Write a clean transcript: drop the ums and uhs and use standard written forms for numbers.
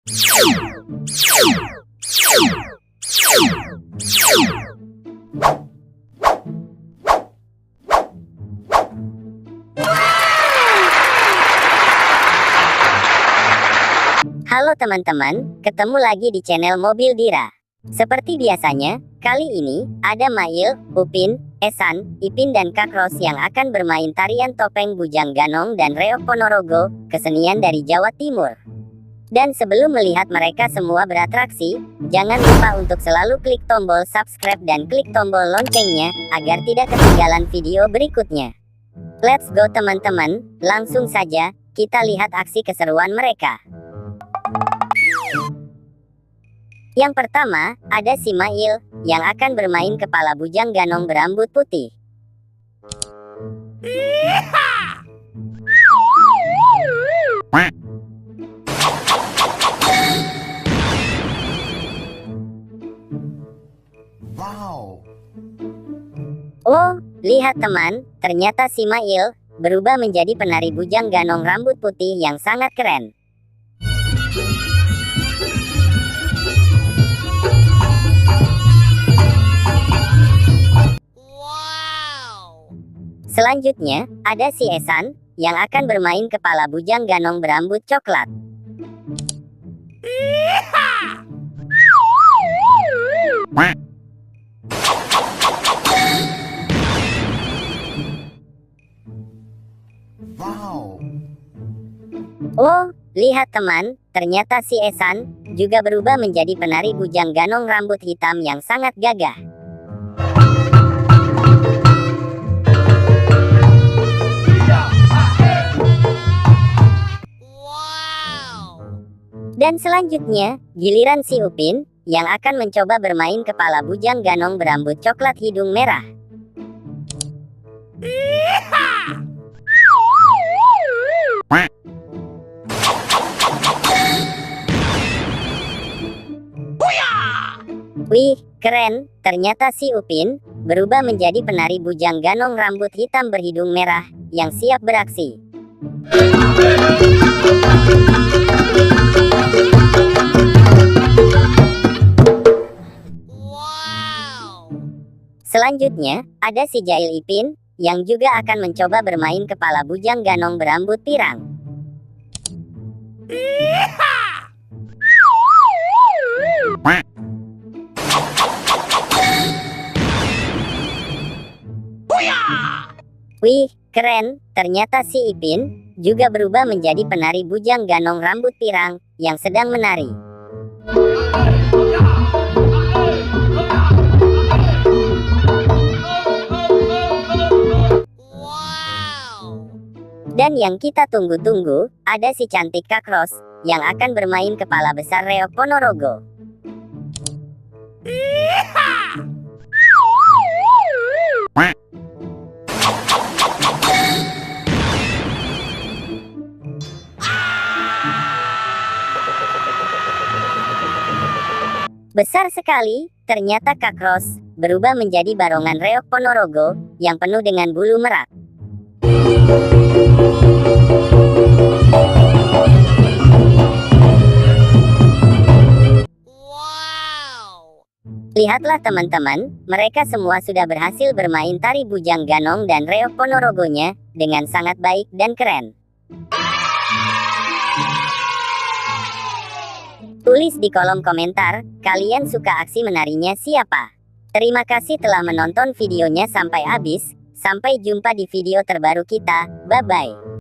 Halo teman-teman, ketemu lagi di channel Mobil Dira. Seperti biasanya, kali ini ada Mail, Upin, Esan, Ipin dan Kak Ros yang akan bermain tarian topeng Bujang Ganong dan Reok Ponorogo, kesenian dari Jawa Timur. Dan sebelum melihat mereka semua beratraksi, jangan lupa untuk selalu klik tombol subscribe dan klik tombol loncengnya, agar tidak ketinggalan video berikutnya. Let's go teman-teman, langsung saja, kita lihat aksi keseruan mereka. Yang pertama, ada si Mail, yang akan bermain kepala bujang ganong berambut putih. Wow. Oh, lihat teman, ternyata si Mail berubah menjadi penari bujang ganong rambut putih yang sangat keren. Selanjutnya, ada si Esan, yang akan bermain kepala bujang ganong berambut coklat. Wow. Oh, lihat teman, ternyata si Esan juga berubah menjadi penari bujang ganong rambut hitam yang sangat gagah. Dan selanjutnya, giliran si Upin, yang akan mencoba bermain kepala bujang ganong berambut coklat hidung merah. Wih, keren, ternyata si Upin berubah menjadi penari bujang ganong rambut hitam berhidung merah, yang siap beraksi. Selanjutnya, ada si Jail Ipin, yang juga akan mencoba bermain kepala bujang ganong berambut pirang. Wih, keren, ternyata si Ipin juga berubah menjadi penari bujang ganong rambut pirang, yang sedang menari. Dan yang kita tunggu-tunggu, ada si cantik Kak Ros, yang akan bermain kepala besar Reok Ponorogo. Besar sekali, ternyata Kak Ros berubah menjadi barongan Reok Ponorogo, yang penuh dengan bulu merak. Lihatlah teman-teman, mereka semua sudah berhasil bermain tari bujang ganong dan Reok Ponorogonya dengan sangat baik dan keren. Tulis di kolom komentar, kalian suka aksi menarinya siapa? Terima kasih telah menonton videonya sampai habis. Sampai jumpa di video terbaru kita, bye-bye.